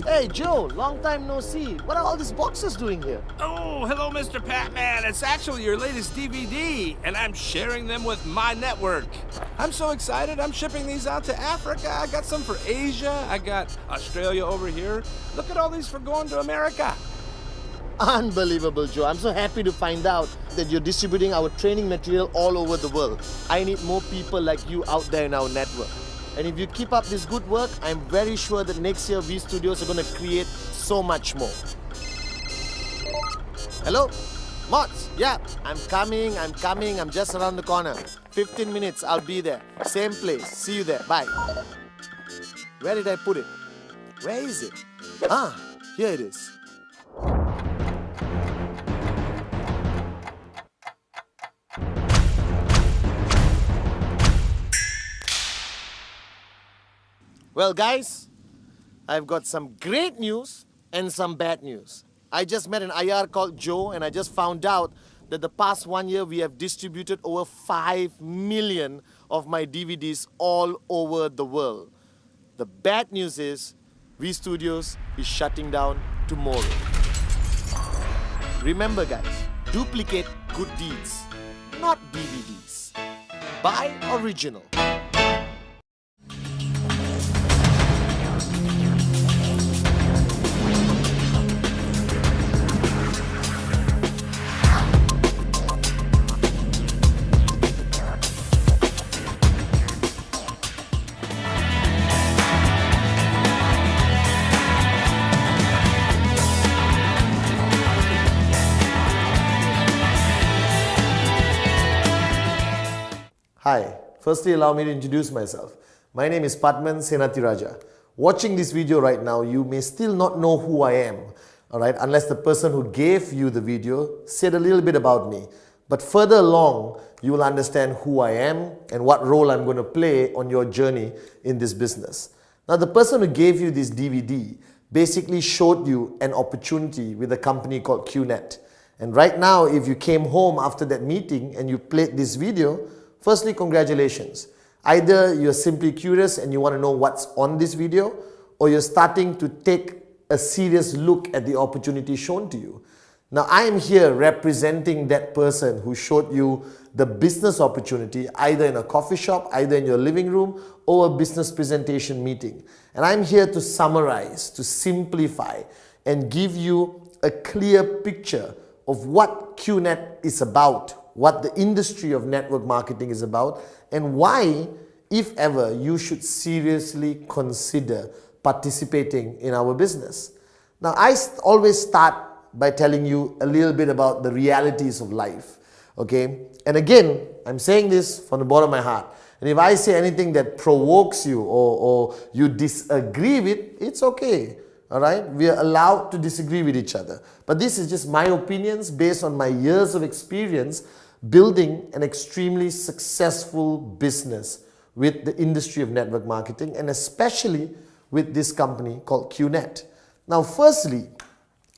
Hey Joe, long time no see. What are all these boxes doing here? Oh, hello, Mr. Pathman. It's actually your latest DVD, and I'm sharing them with my network. I'm so excited. I'm shipping these out to Africa. I got some for Asia. I got Australia over here. Look at all these for going to America. Unbelievable, Joe. I'm so happy to find out that you're distributing our training material all over the world. I need more people like you out there in our network. And if you keep up this good work, I'm very sure that next year V Studios are going to create so much more. Hello? Mods? Yeah, I'm coming. I'm just around the corner. 15 minutes, I'll be there. Same place. See you there. Bye. Where did I put it? Where is it? Ah, here it is. Well, guys, I've got some great news and some bad news. I just met an IR called Joe, and I just found out that the past 1 year we have distributed over 5 million of my DVDs all over the world. The bad news is V Studios is shutting down tomorrow. Remember, guys, duplicate good deeds, not DVDs. Buy original. Hi, firstly allow me to introduce myself. My name is Pathman Senathirajah. Watching this video right now, you may still not know who I am, alright, unless the person who gave you the video said a little bit about me. But further along, you will understand who I am and what role I'm going to play on your journey in this business. Now, the person who gave you this DVD basically showed you an opportunity with a company called QNet. And right now, if you came home after that meeting and you played this video, firstly, congratulations. Either you're simply curious and you want to know what's on this video, or you're starting to take a serious look at the opportunity shown to you. Now, I am here representing that person who showed you the business opportunity, either in a coffee shop, either in your living room, or a business presentation meeting. And I'm here to summarize, to simplify, and give you a clear picture of what QNet is about, what the industry of network marketing is about, and why, if ever, you should seriously consider participating in our business. Now, I always start by telling you a little bit about the realities of life, okay? And again, I'm saying this from the bottom of my heart. And if I say anything that provokes you or you disagree with, it's okay. All right, we are allowed to disagree with each other. But this is just my opinions based on my years of experience building an extremely successful business with the industry of network marketing, and especially with this company called QNet. Now, firstly,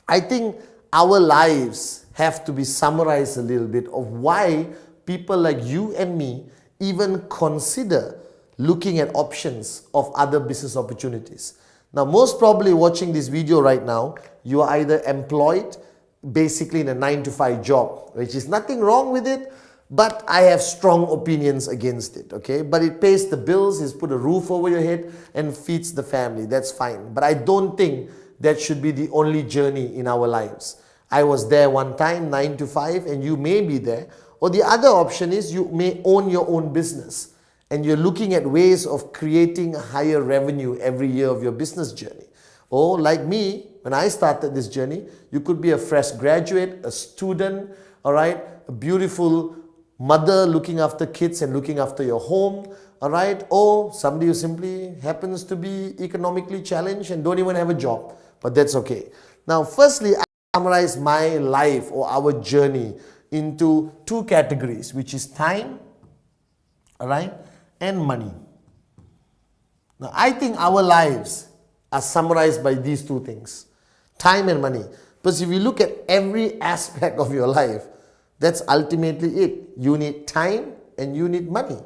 I think our lives have to be summarized a little bit of why people like you and me even consider looking at options of other business opportunities. Now, most probably watching this video right now, you are either employed basically in a 9-to-5 job, which is nothing wrong with it, but I have strong opinions against it, okay? But it pays the bills, it's put a roof over your head and feeds the family, that's fine. But I don't think that should be the only journey in our lives. I was there one time, 9-to-5, and you may be there. Or the other option is you may own your own business, and you're looking at ways of creating higher revenue every year of your business journey. Or like me, when I started this journey, you could be a fresh graduate, a student, all right, a beautiful mother looking after kids and looking after your home, all right, or somebody who simply happens to be economically challenged and don't even have a job, but that's okay. Now, firstly, I summarize my life or our journey into two categories, which is time, all right, and money. Now, I think our lives are summarized by these two things, time and money. Because if you look at every aspect of your life, that's ultimately it. You need time and you need money.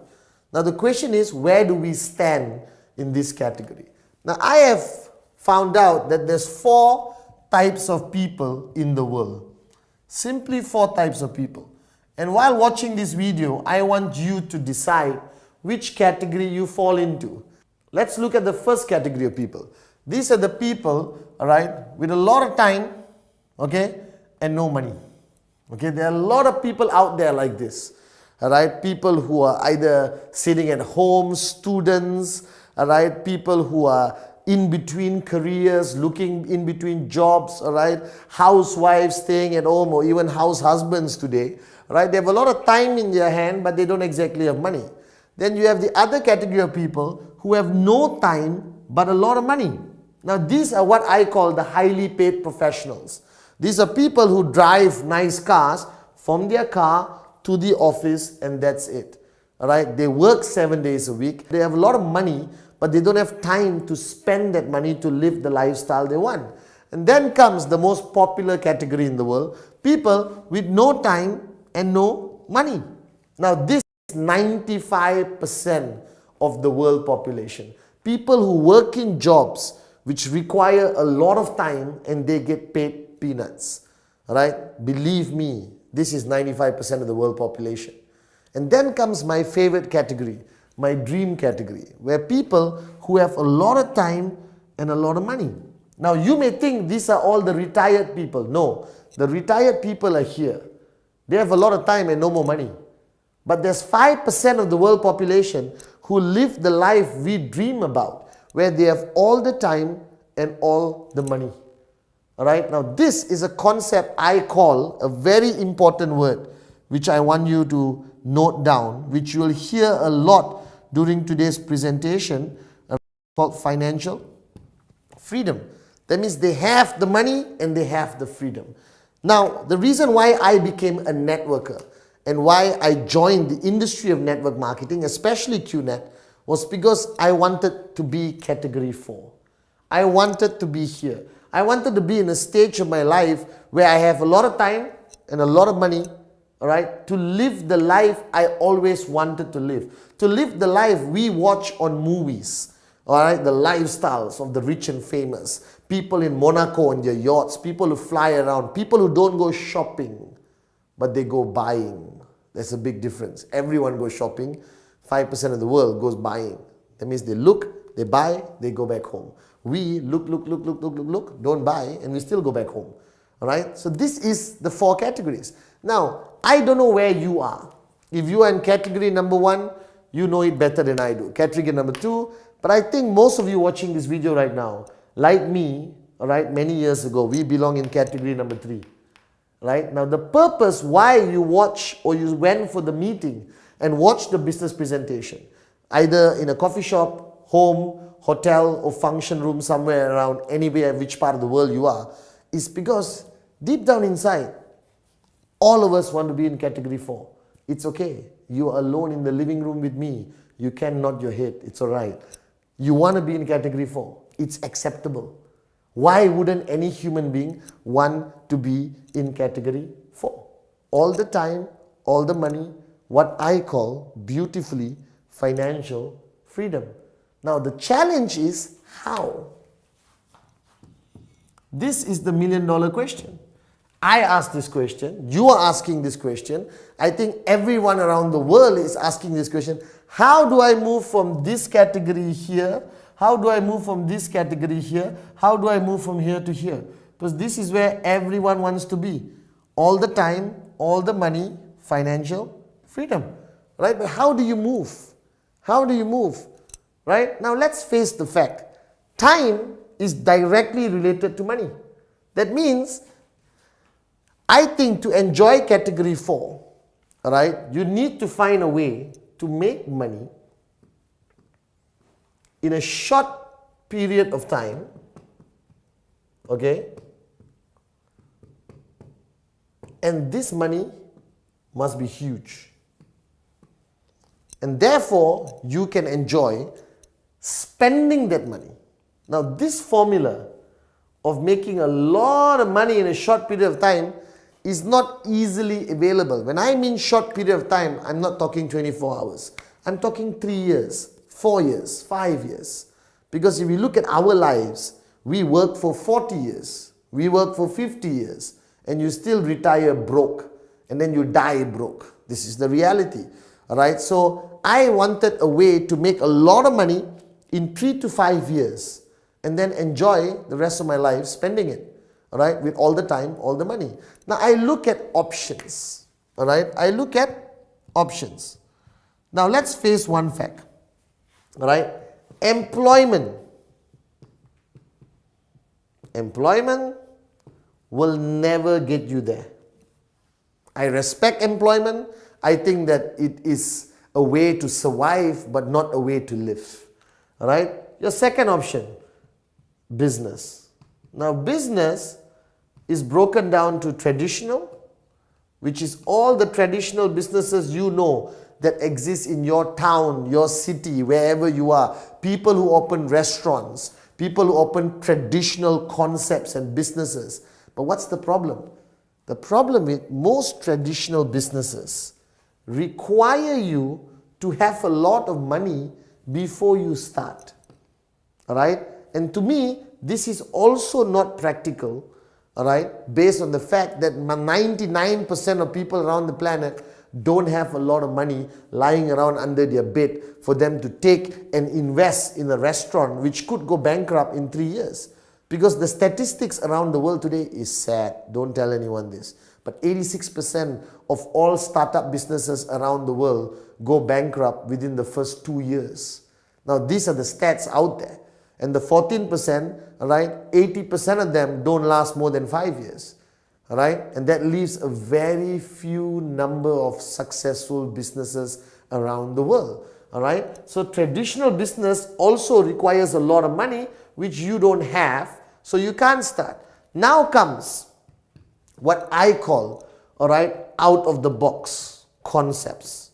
Now the question is, where do we stand in this category? Now I have found out that there's 4 types of people in the world. Simply 4 types of people. And while watching this video, I want you to decide which category you fall into. Let's look at the first category of people. These are the people, alright, with a lot of time, okay, and no money. Okay, there are a lot of people out there like this. Alright, people who are either sitting at home, students, alright, people who are in between careers, looking in between jobs, alright, housewives staying at home, or even house husbands today, right? They have a lot of time in their hand, but they don't exactly have money. Then you have the other category of people who have no time, but a lot of money. Now these are what I call the highly paid professionals. These are people who drive nice cars from their car to the office, and that's it. Alright, they work 7 days a week. They have a lot of money, but they don't have time to spend that money to live the lifestyle they want. And then comes the most popular category in the world, people with no time and no money. Now this is 95% of the world population. People who work in jobs which require a lot of time and they get paid peanuts. Alright, believe me, this is 95% of the world population. And then comes my favorite category, my dream category, where people who have a lot of time and a lot of money. Now you may think these are all the retired people. No, the retired people are here. They have a lot of time and no more money. But there's 5% of the world population who live the life we dream about, where they have all the time and all the money. Alright, now this is a concept I call a very important word, which I want you to note down, which you will hear a lot during today's presentation, called financial freedom. That means they have the money and they have the freedom. Now, the reason why I became a networker and why I joined the industry of network marketing, especially QNet, was because I wanted to be category 4. I wanted to be here. I wanted to be in a stage of my life where I have a lot of time and a lot of money, alright, to live the life I always wanted to live. To live the life we watch on movies, alright, the lifestyles of the rich and famous. People in Monaco on their yachts, people who fly around, people who don't go shopping, but they go buying. There's a big difference. Everyone goes shopping, 5% of the world goes buying. That means they look, they buy, they go back home. We look, don't buy, and we still go back home. Alright, so this is the 4 categories. Now, I don't know where you are. If you are in category number 1, you know it better than I do. Category number 2, but I think most of you watching this video right now, like me, alright, many years ago, we belong in category number 3. Right? Now the purpose why you watch or you went for the meeting and watch the business presentation, either in a coffee shop, home, hotel or function room somewhere around anywhere, which part of the world you are, is because deep down inside, all of us want to be in category 4. It's okay. You are alone in the living room with me. You can nod your head. It's alright. You want to be in category 4. It's acceptable. Why wouldn't any human being want to be in category 4? All the time, all the money, what I call beautifully financial freedom. Now the challenge is how? This is the $1 million question. I asked this question, you are asking this question, I think everyone around the world is asking this question. How do I move from this category here? How do I move from this category here? How do I move from here to here? Because this is where everyone wants to be. All the time, all the money, financial freedom. Right? But how do you move? How do you move? Right? Now let's face the fact. Time is directly related to money. That means, I think to enjoy category 4, right, you need to find a way to make money in a short period of time, okay, and this money must be huge. And therefore, you can enjoy spending that money. Now, this formula of making a lot of money in a short period of time is not easily available. When I mean short period of time, I'm not talking 24 hours. I'm talking 3 years, 4 years, 5 years. Because if you look at our lives, we work for 40 years, we work for 50 years, and you still retire broke, and then you die broke. This is the reality. Alright, so I wanted a way to make a lot of money in 3 to 5 years and then enjoy the rest of my life spending it. Alright, with all the time, all the money. Now I look at options. Alright, I look at options. Now let's face one fact. Alright, employment will never get you there. I respect employment. I think that it is a way to survive, but not a way to live. Alright? Your second option, business. Now business is broken down to traditional, which is all the traditional businesses you know that exist in your town, your city, wherever you are. People who open restaurants, people who open traditional concepts and businesses. But what's the problem? The problem with most traditional businesses require you to have a lot of money before you start. Alright? And to me, this is also not practical, alright, based on the fact that 99% of people around the planet don't have a lot of money lying around under their bed for them to take and invest in a restaurant which could go bankrupt in 3 years. Because the statistics around the world today is sad. Don't tell anyone this. But 86% of all startup businesses around the world go bankrupt within the first 2 years. Now these are the stats out there. And the 14%, right, 80% of them don't last more than 5 years. Right? And that leaves a very few number of successful businesses around the world. Alright? So traditional business also requires a lot of money, which you don't have, so you can't start. Now comes what I call, alright, out of the box concepts.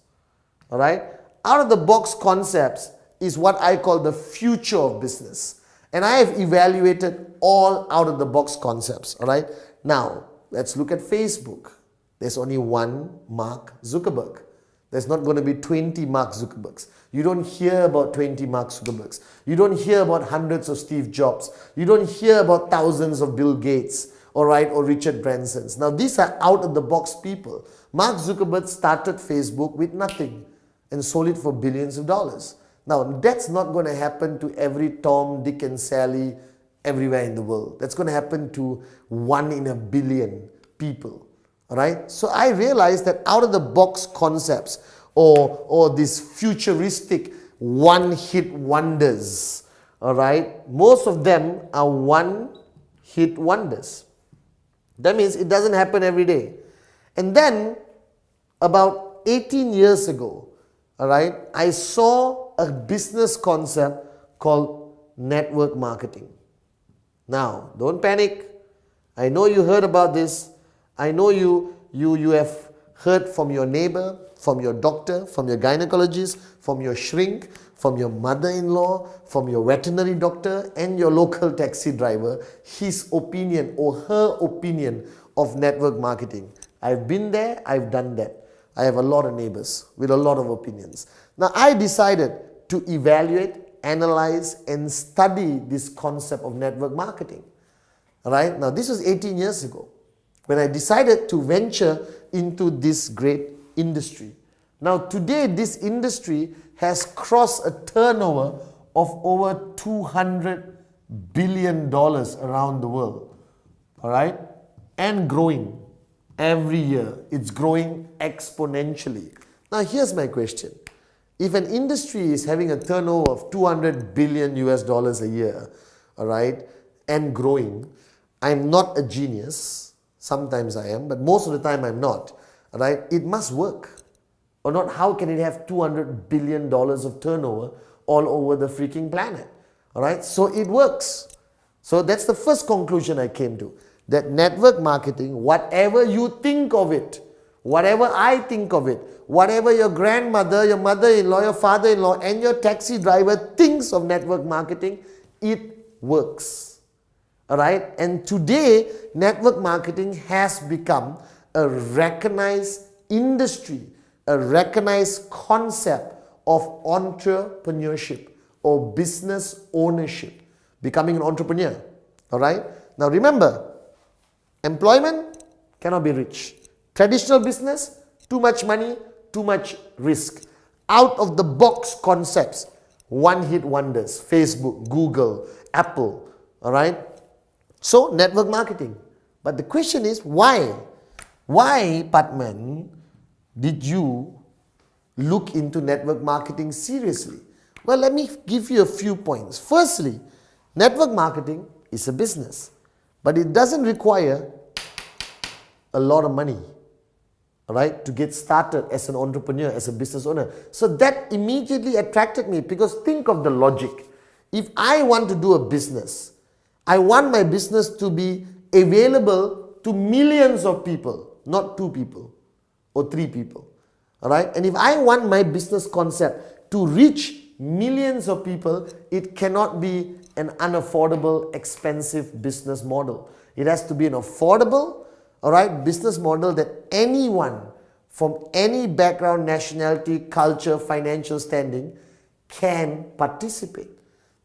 Alright? Out of the box concepts is what I call the future of business. And I have evaluated all out of the box concepts. Alright? Now, let's look at Facebook. There's only one Mark Zuckerberg. There's not going to be 20 Mark Zuckerbergs. You don't hear about 20 Mark Zuckerbergs. You don't hear about hundreds of Steve Jobs. You don't hear about thousands of Bill Gates, alright, or Richard Bransons. Now these are out of the box people. Mark Zuckerberg started Facebook with nothing and sold it for billions of dollars. Now that's not going to happen to every Tom, Dick and Sally everywhere in the world. That's going to happen to 1 in a billion people. Alright? So I realized that out of the box concepts or these futuristic one-hit wonders, alright, most of them are one-hit wonders. That means it doesn't happen every day. And then about 18 years ago, alright, I saw a business concept called network marketing. Now, don't panic. I know you heard about this. I know you have heard from your neighbor, from your doctor, from your gynecologist, from your shrink, from your mother-in-law, from your veterinary doctor and your local taxi driver, his opinion or her opinion of network marketing. I've been there, I've done that. I have a lot of neighbors with a lot of opinions. Now, I decided to evaluate, analyze and study this concept of network marketing. Alright, now this was 18 years ago when I decided to venture into this great industry. Now today this industry has crossed a turnover of over $200 billion around the world. Alright, and growing every year. It's growing exponentially. Now here's my question. If an industry is having a turnover of $200 billion a year, alright, and growing, I'm not a genius. Sometimes I am, but most of the time I'm not. Alright, it must work. Or not, how can it have $200 billion of turnover all over the freaking planet? Alright, so it works. So that's the first conclusion I came to. That network marketing, whatever you think of it, whatever I think of it, whatever your grandmother, your mother-in-law, your father-in-law and your taxi driver thinks of network marketing, it works. Alright? And today, network marketing has become a recognized industry, a recognized concept of entrepreneurship or business ownership, becoming an entrepreneur. All right? Now remember, employment cannot be rich. Traditional business, too much money, too much risk. Out of the box concepts, one hit wonders, Facebook, Google, Apple, all right? So network marketing. But the question is why? Why, Pathman, did you look into network marketing seriously? Well, let me give you a few points. Firstly, network marketing is a business, but it doesn't require a lot of money, all right, to get started as an entrepreneur, as a business owner. So that immediately attracted me, because think of the logic. If I want to do a business, I want my business to be available to millions of people, not 2 people or 3 people. All right? And if I want my business concept to reach millions of people, it cannot be an unaffordable, expensive business model. It has to be an affordable, all right, business model that anyone from any background, nationality, culture, financial standing can participate.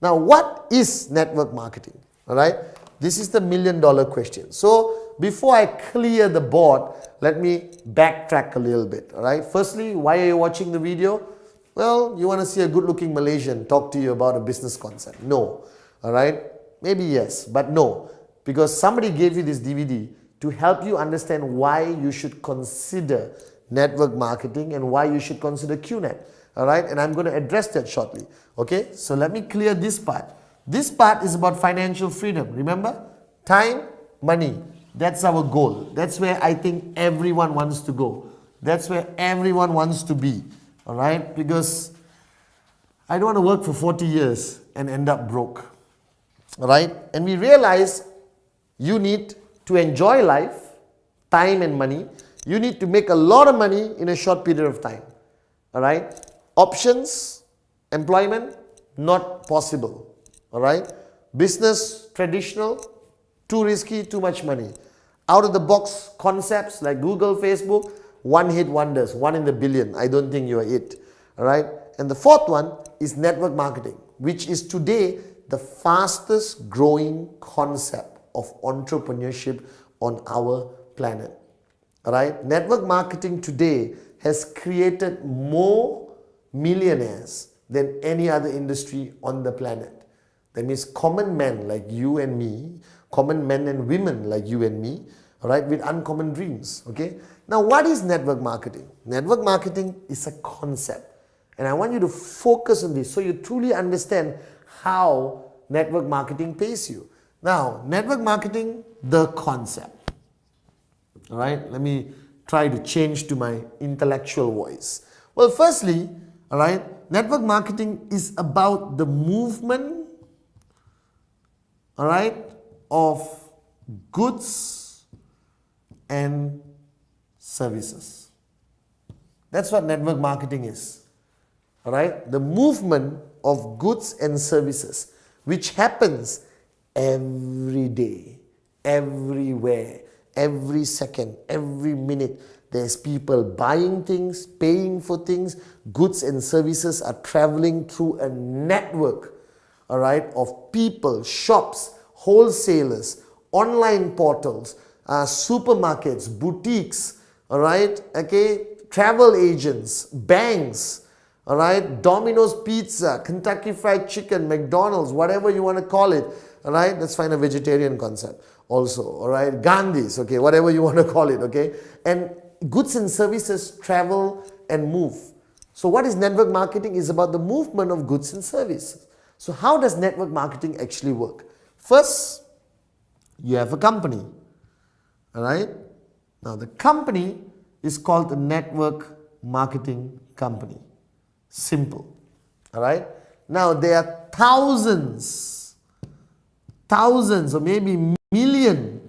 Now, what is network marketing? All right, this is the $1 million question. So before I clear the board, let me backtrack a little bit. All right, firstly, why are you watching the video? Well, you want to see a good-looking Malaysian talk to you about a business concept. No. All right, maybe yes, but no, because somebody gave you this DVD to help you understand why you should consider network marketing and why you should consider QNet. All right, and I'm going to address that shortly. Okay, so let me clear this part. This part is about financial freedom. Remember? Time, money. That's our goal. That's where I think everyone wants to go. That's where everyone wants to be. All right, because I don't want to work for 40 years and end up broke. All right, and we realize you need to enjoy life, time and money. You need to make a lot of money in a short period of time. All right, options, employment, not possible. All right, business, traditional, too risky, too much money. Out of the box concepts like Google, Facebook, one hit wonders, 1 in a billion. I don't think you're it. All right, and the fourth one is network marketing, which is today the fastest growing concept of entrepreneurship on our planet. All right, network marketing today has created more millionaires than any other industry on the planet. That means common men like you and me, common men and women like you and me, all right, with uncommon dreams. Okay, now what is network marketing? Network marketing is a concept, and I want you to focus on this so you truly understand how network marketing pays you. Now, network marketing, the concept. All right, let me try to change to my intellectual voice. Well, firstly, all right, network marketing is about the movement, all right, of goods and services. That's what network marketing is. All right, the movement of goods and services, which happens every day, everywhere, every second, every minute. There's people buying things, paying for things. Goods and services are traveling through a network, all right, of people, shops, wholesalers, online portals, supermarkets, boutiques, all right, okay, travel agents, banks, all right, Domino's Pizza, Kentucky Fried Chicken, McDonald's, whatever you want to call it, all right, let's find a vegetarian concept also, all right, Gandhi's, okay, whatever you want to call it, okay, and goods and services travel and move. So what is network marketing? Is about the movement of goods and services. So how does network marketing actually work? First, you have a company, all right, now the company is called a network marketing company. Simple. All right. Now there are thousands or maybe million,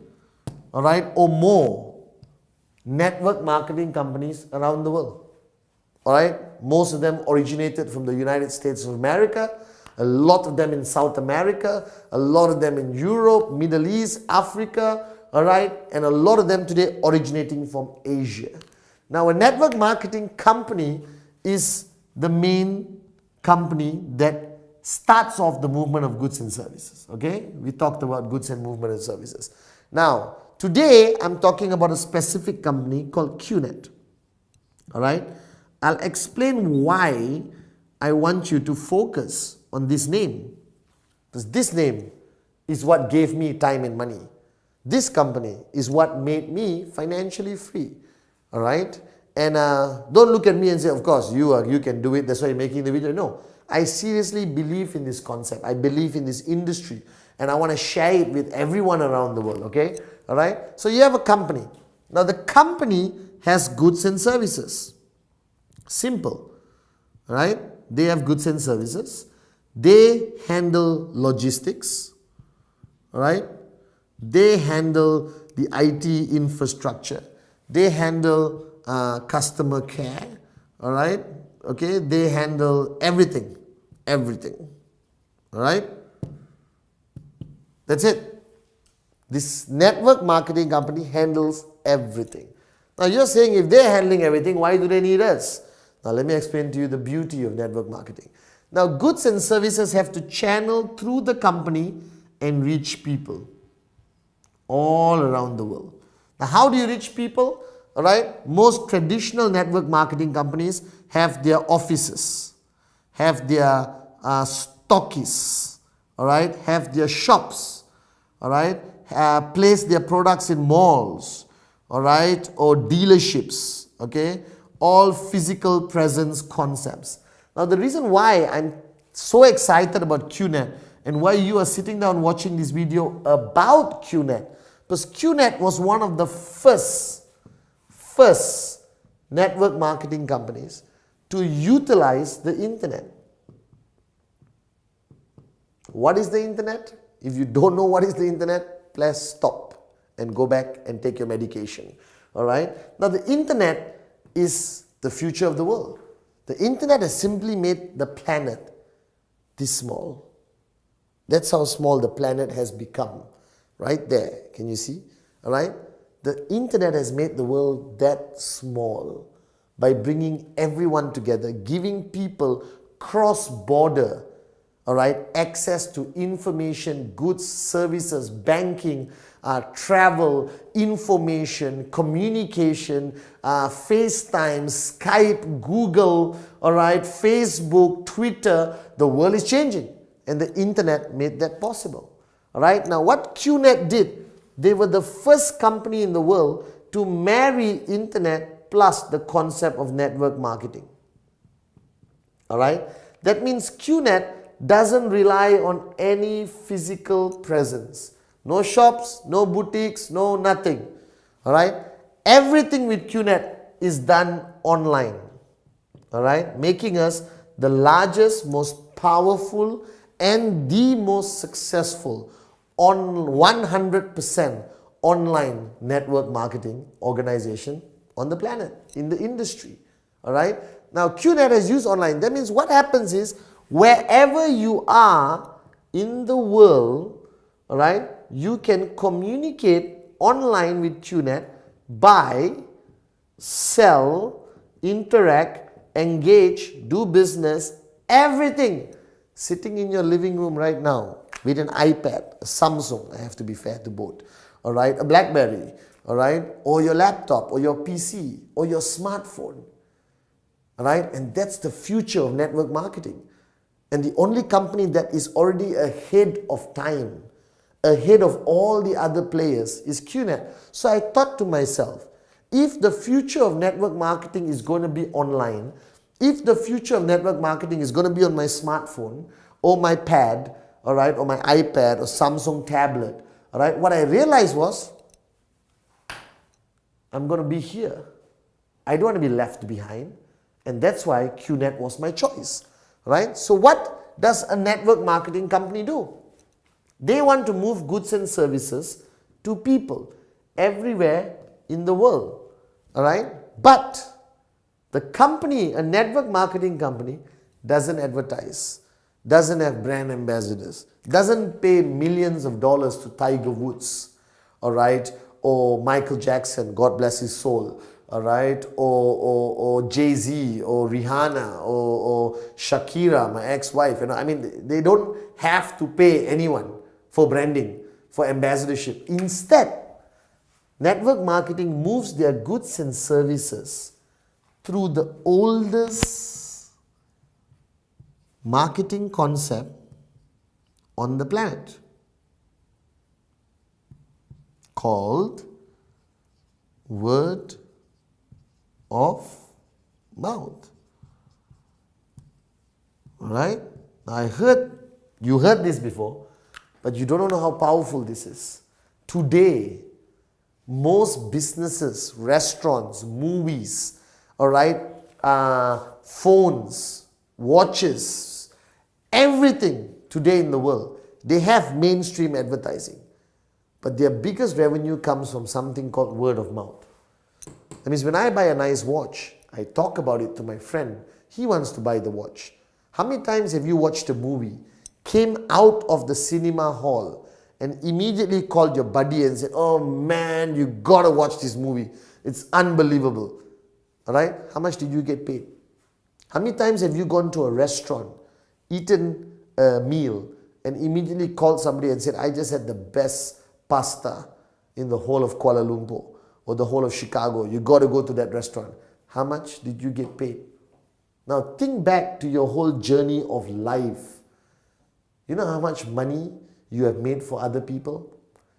all right, or more network marketing companies around the world. All right. Most of them originated from the United States of America, a lot of them in South America, a lot of them in Europe, Middle East, Africa, all right, and a lot of them today originating from Asia. Now a network marketing company is the main company that starts off the movement of goods and services. Okay, we talked about goods and movement and services. Now, today I'm talking about a specific company called QNet. All right, I'll explain why I want you to focus on this name, because this name is what gave me time and money. This company is what made me financially free. All right, and don't look at me and say, of course you can do it, that's why you're making the video. No, I seriously believe in this concept. I believe in this industry, and I want to share it with everyone around the world. Okay, all right. So you have a company. Now the company has goods and services. Simple, all right? They have goods and services. They handle logistics, all right? They handle the IT infrastructure. They handle customer care, all right? Okay, they handle everything, all right? That's it. This network marketing company handles everything. Now you're saying, if they're handling everything, why do they need us? Now let me explain to you the beauty of network marketing. Now goods and services have to channel through the company and reach people all around the world. Now how do you reach people? All right, most traditional network marketing companies have their offices, have their stockists, all right, have their shops, all right, place their products in malls, all right, or dealerships, okay, all physical presence concepts. Now the reason why I'm so excited about QNet and why you are sitting down watching this video about QNet, because QNet was one of the first network marketing companies to utilize the internet. What is the internet? If you don't know what is the internet, please stop and go back and take your medication. All right? Now the internet is the future of the world. The internet has simply made the planet this small. That's how small the planet has become. Right there. Can you see? All right? The internet has made the world that small by bringing everyone together, giving people cross-border, all right, access to information, goods, services, banking, travel, information, communication, FaceTime, Skype, Google, all right, Facebook, Twitter. The world is changing, and the internet made that possible. All right, now what QNet did, they were the first company in the world to marry internet plus the concept of network marketing. All right, that means QNet doesn't rely on any physical presence. No shops, no boutiques, no nothing. All right, everything with QNet is done online. All right, making us the largest, most powerful, and the most successful on 100% online network marketing organization on the planet, in the industry. All right. Now QNet has used online. That means what happens is, wherever you are in the world, all right, you can communicate online with QNet, buy, sell, interact, engage, do business, everything sitting in your living room right now with an iPad, a Samsung, I have to be fair to both, all right, a BlackBerry, all right, or your laptop, or your PC, or your smartphone, all right, and that's the future of network marketing. And the only company that is already ahead of time, ahead of all the other players, is QNet. So I thought to myself, if the future of network marketing is going to be online, if the future of network marketing is going to be on my smartphone, or my pad, all right, or my iPad, or Samsung tablet, all right, what I realized was, I'm going to be here. I don't want to be left behind. And that's why QNet was my choice. Right? So what does a network marketing company do? They want to move goods and services to people everywhere in the world. All right? But the company, a network marketing company, doesn't advertise, doesn't have brand ambassadors, doesn't pay millions of dollars to Tiger Woods, all right, or Michael Jackson, God bless his soul, all right, or Jay-Z, or Rihanna, or Shakira, my ex-wife. I mean, they don't have to pay anyone for branding, for ambassadorship. Instead, network marketing moves their goods and services through the oldest marketing concept on the planet, called word of mouth. Alright? You heard this before, but you don't know how powerful this is. Today, most businesses, restaurants, movies, alright, phones, watches, everything today in the world, they have mainstream advertising. But their biggest revenue comes from something called word of mouth. That means when I buy a nice watch, I talk about it to my friend. He wants to buy the watch. How many times have you watched a movie, came out of the cinema hall, and immediately called your buddy and said, "Oh man, you gotta watch this movie. It's unbelievable." Alright? How much did you get paid? How many times have you gone to a restaurant, eaten a meal, and immediately called somebody and said, "I just had the best pasta in the whole of Kuala Lumpur or the whole of Chicago. You got to go to that restaurant." How much did you get paid? Now think back to your whole journey of life. You know how much money you have made for other people?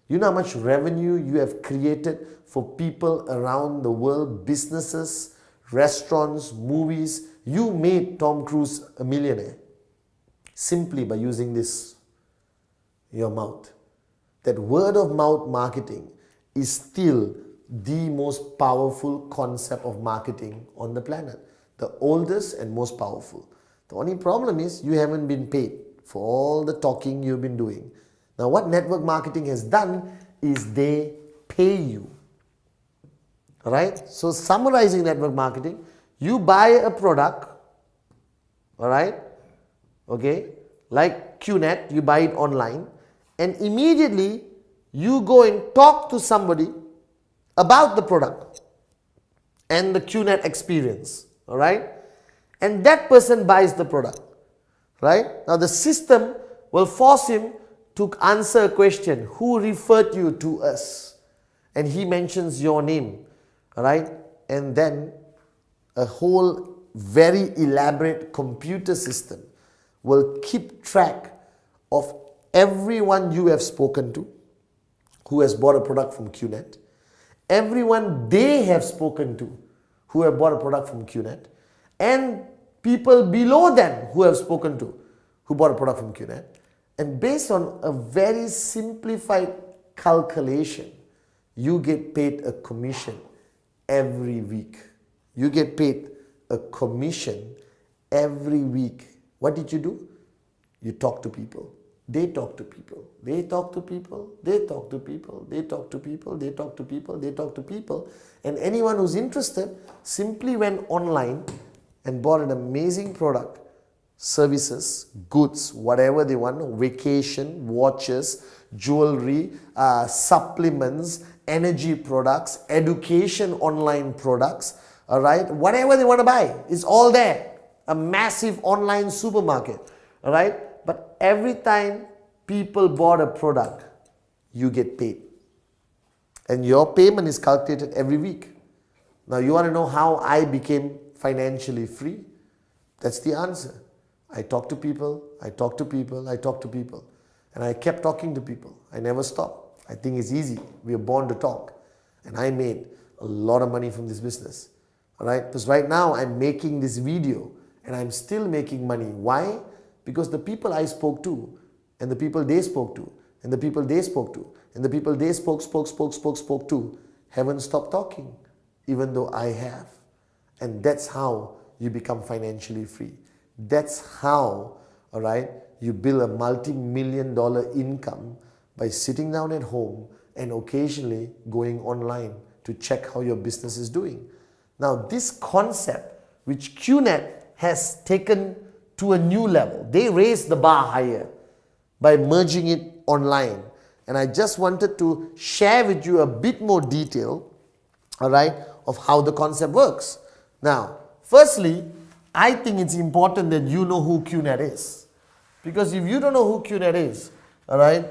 You know how much revenue you have created for people around the world, businesses, restaurants, movies. You made Tom Cruise a millionaire simply by using this, your mouth. That word of mouth marketing is still the most powerful concept of marketing on the planet. The oldest and most powerful. The only problem is you haven't been paid for all the talking you've been doing. Now what network marketing has done is they pay you. Alright? So summarizing network marketing, you buy a product, alright? Okay? Like QNet, you buy it online, and immediately you go and talk to somebody about the product and the QNet experience, all right? And that person buys the product, right? Now the system will force him to answer a question: who referred you to us? And he mentions your name, all right? And then a whole very elaborate computer system will keep track of everyone you have spoken to who has bought a product from QNet, everyone they have spoken to who have bought a product from QNet, and people below them who have spoken to who bought a product from QNet. And based on a very simplified calculation, you get paid a commission every week. You get paid a commission every week. What did you do? You talk to people. They talk to people. They talk to people. They talk to people. They talk to people. They talk to people. They talk to people. And anyone who's interested simply went online and bought an amazing product, services, goods, whatever they want, vacation, watches, jewelry, supplements, energy products, education online products, all right, whatever they want to buy, it's all there. A massive online supermarket, all right? But every time people bought a product, you get paid. And your payment is calculated every week. Now you want to know how I became financially free? That's the answer. I talk to people, I talk to people, I talk to people. And I kept talking to people. I never stopped. I think it's easy. We are born to talk. And I made a lot of money from this business. All right? Because right now I'm making this video and I'm still making money. Why? Because the people I spoke to, and the people they spoke to, and the people they spoke to, and the people they spoke to, haven't stopped talking, even though I have. And that's how you become financially free. That's how, all right, you build a multi-million-dollar income by sitting down at home and occasionally going online to check how your business is doing. Now, this concept, which QNet has taken to a new level, they raised the bar higher by merging it online. And I just wanted to share with you a bit more detail, all right, of how the concept works. Now, firstly, I think it's important that you know who QNet is. Because if you don't know who QNet is, all right,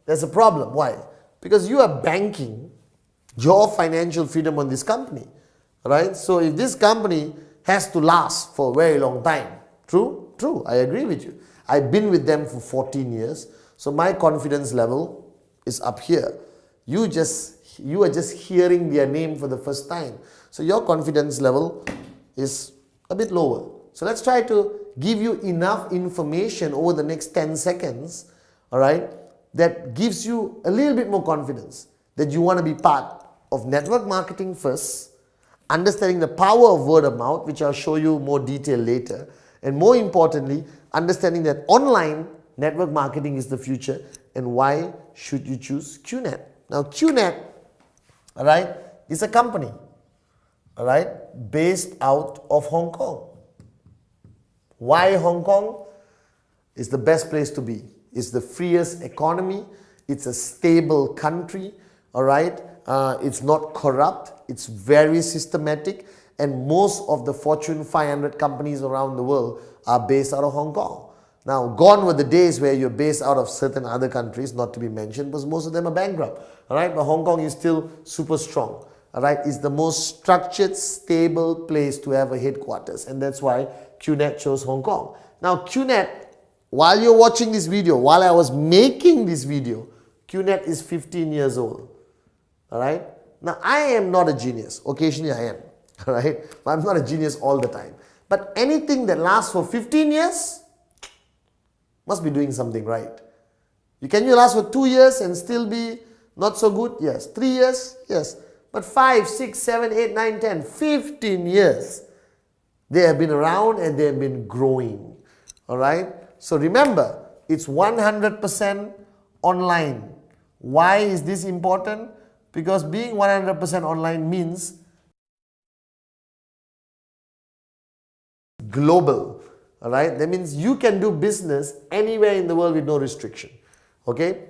there's a problem. Why? Because you are banking your financial freedom on this company, right? So if this company has to last for a very long time, true? True, I agree with you. I've been with them for 14 years, so my confidence level is up here. You are just hearing their name for the first time, so your confidence level is a bit lower. So let's try to give you enough information over the next 10 seconds, all right, that gives you a little bit more confidence that you want to be part of network marketing first, understanding the power of word of mouth, which I'll show you more detail later, and more importantly, understanding that online network marketing is the future and why should you choose QNet. Now QNet, all right, is a company, all right, based out of Hong Kong. Why Hong Kong? It's the best place to be. It's the freest economy. It's a stable country, all right? It's not corrupt. It's very systematic. And most of the Fortune 500 companies around the world are based out of Hong Kong. Now, gone were the days where you're based out of certain other countries, not to be mentioned, because most of them are bankrupt, all right? But Hong Kong is still super strong, all right? It's the most structured, stable place to have a headquarters. And that's why QNet chose Hong Kong. Now, QNet, while you're watching this video, while I was making this video, QNet is 15 years old. All right? Now, I am not a genius. Occasionally I am. All right? But I'm not a genius all the time. But anything that lasts for 15 years must be doing something right. Can you last for 2 years and still be not so good? Yes. 3 years? Yes. But 5, 6, 7, 8, 9, 10, 15 years. They have been around and they have been growing. All right? So remember, it's 100% online. Why is this important? Because being 100% online means global. All right? That means you can do business anywhere in the world with no restriction. Okay?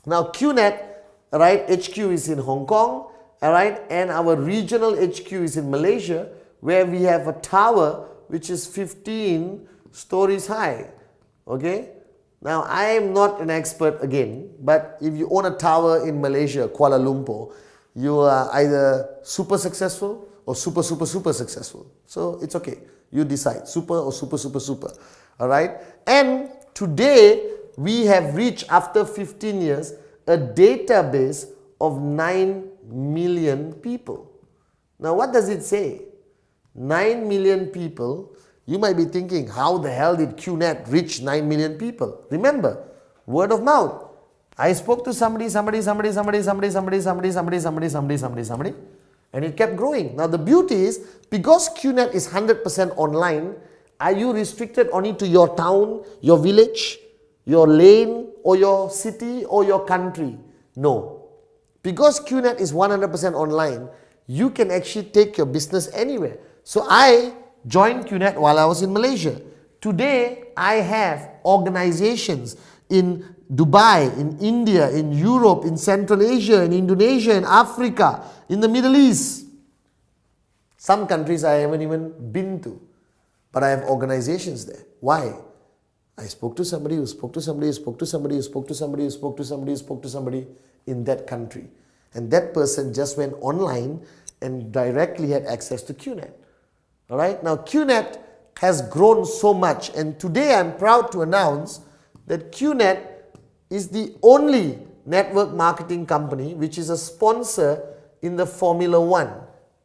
Now QNet, all right, HQ is in Hong Kong, all right, and our regional HQ is in Malaysia, where we have a tower which is 15 stories high. Okay? Now, I am not an expert again, but if you own a tower in Malaysia, Kuala Lumpur, you are either super successful or super successful. So, it's okay. You decide, super or super. All right? And today, we have reached, after 15 years, a database of 9 million people. Now, what does it say? 9 million people. You might be thinking, how the hell did QNet reach 9 million people? Remember, word of mouth. I spoke to somebody, and it kept growing. Now the beauty is, because QNet is 100% online, are you restricted only to your town, your village, your lane, or your city, or your country? No. Because QNet is 100% online, you can actually take your business anywhere. So I joined QNet while I was in Malaysia. Today, I have organizations in Dubai, in India, in Europe, in Central Asia, in Indonesia, in Africa, in the Middle East. Some countries I haven't even been to, but I have organizations there. Why? I spoke to somebody who spoke to somebody who spoke to somebody who spoke to somebody who spoke to somebody who spoke to somebody in that country. And that person just went online and directly had access to QNet. All right? Now, QNet has grown so much, and today I'm proud to announce that QNet is the only network marketing company which is a sponsor in the Formula One.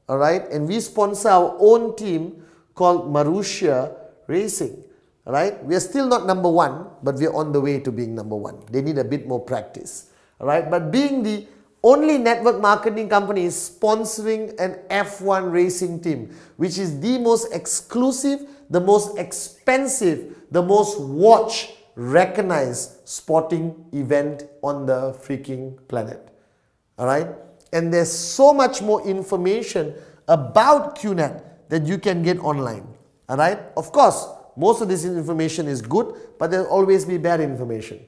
All right? And we sponsor our own team called Marussia Racing. All right? We are still not number one, but we are on the way to being number one. They need a bit more practice. All right? But being the only network marketing company is sponsoring an F1 racing team, which is the most exclusive, the most expensive, the most watched, recognized sporting event on the freaking planet. All right? And there's so much more information about QNet that you can get online. All right? Of course, most of this information is good, but there'll always be bad information.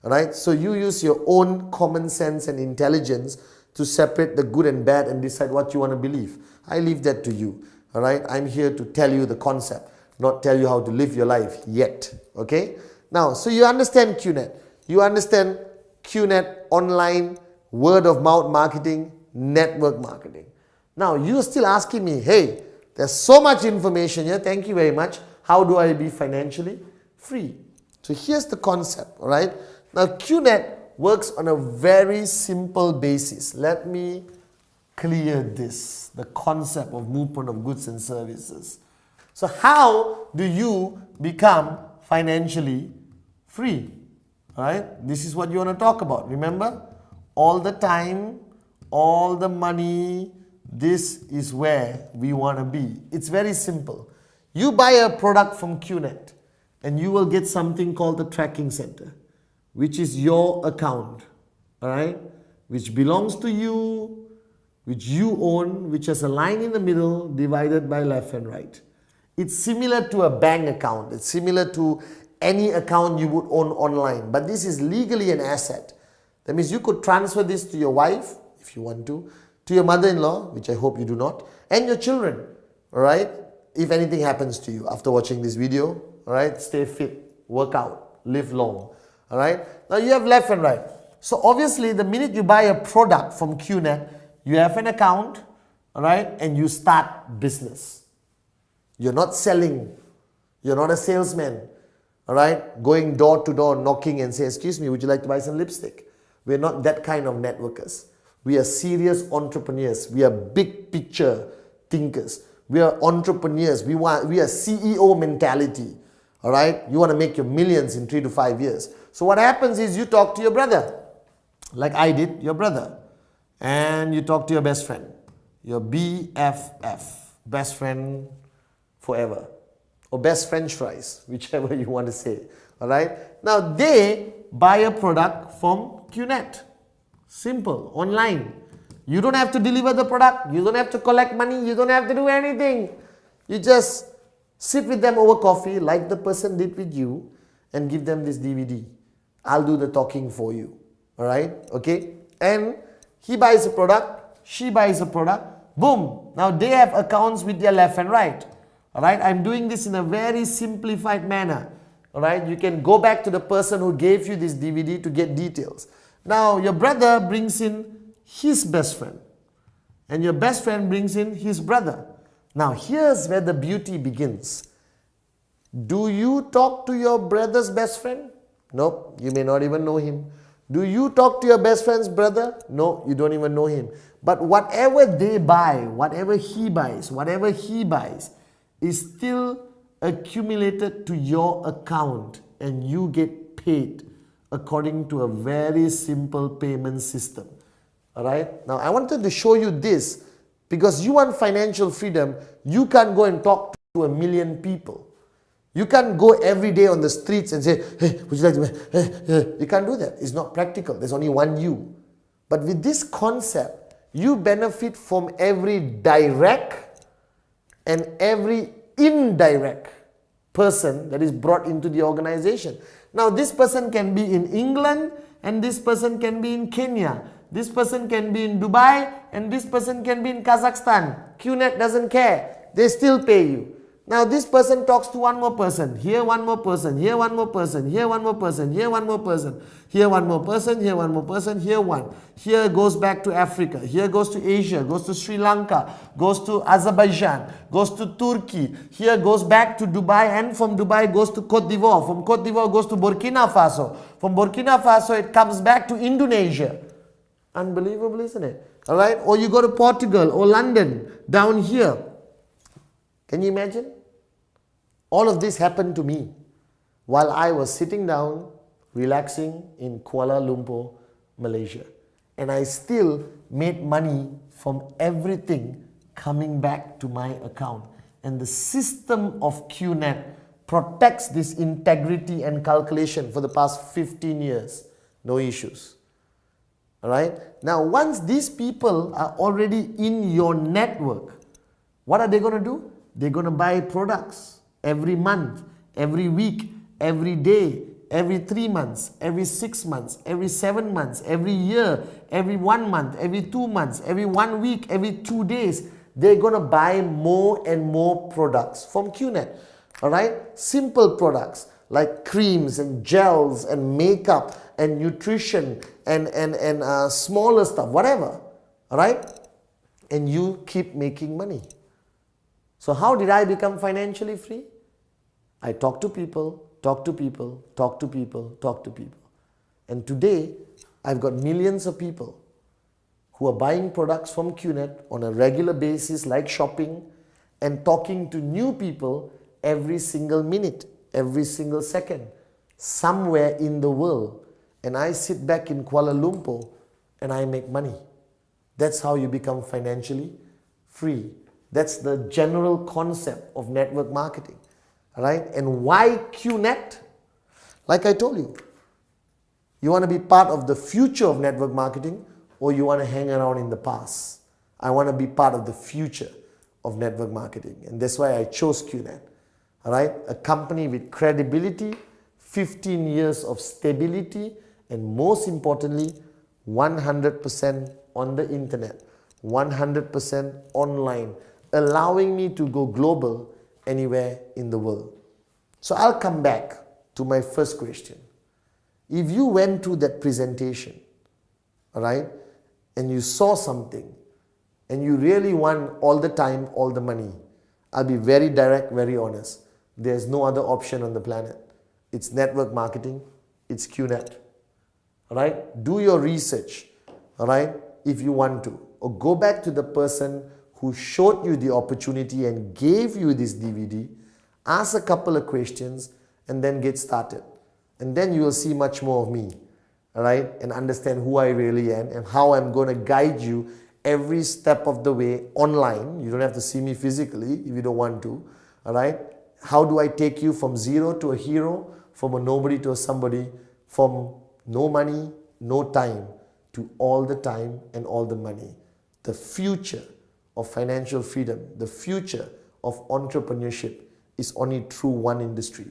All right? So you use your own common sense and intelligence to separate the good and bad and decide what you want to believe. I leave that to you. All right, I'm here to tell you the concept, not tell you how to live your life yet. Okay, now, so you understand QNet. You understand QNet, online, word of mouth marketing, network marketing. Now, you're still asking me, hey, there's so much information here. Thank you very much. How do I be financially free? So here's the concept, all right? Now, QNet works on a very simple basis. Let me clear this, the concept of movement of goods and services. So how do you become financially free? All right? This is what you want to talk about. Remember? All the time, all the money, this is where we want to be. It's very simple. You buy a product from QNet and you will get something called the tracking center, which is your account, all right? Which belongs to you, which you own, which has a line in the middle divided by left and right. It's similar to a bank account. It's similar to any account you would own online, but this is legally an asset. That means you could transfer this to your wife, if you want to your mother-in-law, which I hope you do not, and your children, all right? If anything happens to you after watching this video, all right? Stay fit, work out, live long, all right? Now you have left and right. So obviously, the minute you buy a product from QNet, you have an account, all right? And you start business. You're not selling. You're not a salesman, all right? Going door to door, knocking and say, excuse me, would you like to buy some lipstick? We're not that kind of networkers. We are serious entrepreneurs. We are big picture thinkers. We are entrepreneurs. We are CEO mentality, all right? You want to make your millions in 3 to 5 years. So what happens is you talk to your brother, like I did, your brother. And you talk to your best friend, your BFF, best friend forever, or best French fries, whichever you want to say, all right? Now, they buy a product from QNet. Simple, online. You don't have to deliver the product. You don't have to collect money. You don't have to do anything. You just sit with them over coffee, like the person did with you, and give them this DVD. I'll do the talking for you, all right? Okay? And he buys a product, she buys a product, boom. Now they have accounts with their left and right. All right, I'm doing this in a very simplified manner. All right, you can go back to the person who gave you this DVD to get details. Now your brother brings in his best friend and your best friend brings in his brother. Now here's where the beauty begins. Do you talk to your brother's best friend? Nope, you may not even know him. Do you talk to your best friend's brother? No, you don't even know him. But whatever they buy, whatever he buys is still accumulated to your account and you get paid according to a very simple payment system. Alright? Now I wanted to show you this because you want financial freedom. You can't go and talk to 1 million people. You can't go every day on the streets and say, hey, would you like to... You can't do that. It's not practical. There's only one you. But with this concept, you benefit from every direct and every indirect person that is brought into the organization. Now, this person can be in England and this person can be in Kenya. This person can be in Dubai and this person can be in Kazakhstan. QNet doesn't care. They still pay you. Now this person talks to one more person, here one more person, here one more person, here one more person, here one more person, here one more person, here one more person, here one. Here goes back to Africa, here goes to Asia, goes to Sri Lanka, goes to Azerbaijan, goes to Turkey, here goes back to Dubai, and from Dubai goes to Cote d'Ivoire, from Cote d'Ivoire goes to Burkina Faso, from Burkina Faso it comes back to Indonesia. Unbelievable, isn't it? Alright, or you go to Portugal or London, down here. Can you imagine? All of this happened to me while I was sitting down, relaxing in Kuala Lumpur, Malaysia. And I still made money from everything coming back to my account. And the system of QNet protects this integrity and calculation for the past 15 years. No issues. Alright? Now, once these people are already in your network, what are they going to do? They're going to buy products. Every month, every week, every day, every 3 months, every 6 months, every 7 months, every year, every 1 month, every 2 months, every 1 week, every 2 days, they're going to buy more and more products from QNet. All right? Simple products like creams and gels and makeup and nutrition and smaller stuff, whatever. All right? And you keep making money. So how did I become financially free? I talk to people, talk to people, talk to people, talk to people. And today, I've got millions of people who are buying products from QNet on a regular basis, like shopping, and talking to new people every single minute, every single second, somewhere in the world. And I sit back in Kuala Lumpur and I make money. That's how you become financially free. That's the general concept of network marketing. Right? And why QNet? Like I told you, you want to be part of the future of network marketing, or you want to hang around in the past? I want to be part of the future of network marketing, and that's why I chose QNet. All right? A company with credibility, 15 years of stability, and most importantly, 100% on the internet, 100% online, allowing me to go global anywhere in the world. So I'll come back to my first question. If you went to that presentation, all right, and you saw something, and you really want all the time, all the money, I'll be very direct, very honest. There's no other option on the planet. It's network marketing, it's QNet. All right? Do your research, all right, if you want to. Or go back to the person who showed you the opportunity and gave you this DVD, ask a couple of questions, and then get started. And then you will see much more of me, all right, and understand who I really am and how I'm going to guide you every step of the way online. You don't have to see me physically if you don't want to, all right? How do I take you from zero to a hero, from a nobody to a somebody, from no money, no time, to all the time and all the money? The future of financial freedom, the future of entrepreneurship is only through one industry,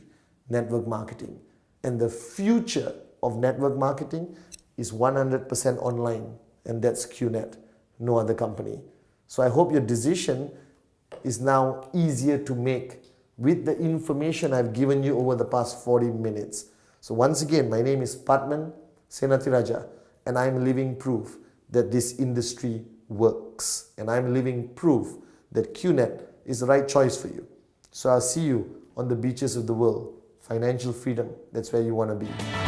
network marketing. And the future of network marketing is 100% online, and that's QNet, no other company. So I hope your decision is now easier to make with the information I've given you over the past 40 minutes. So once again, my name is Pathman Senathirajah, and I'm living proof that this industry works. And I'm living proof that QNet is the right choice for you. So I'll see you on the beaches of the world. Financial freedom, that's where you want to be.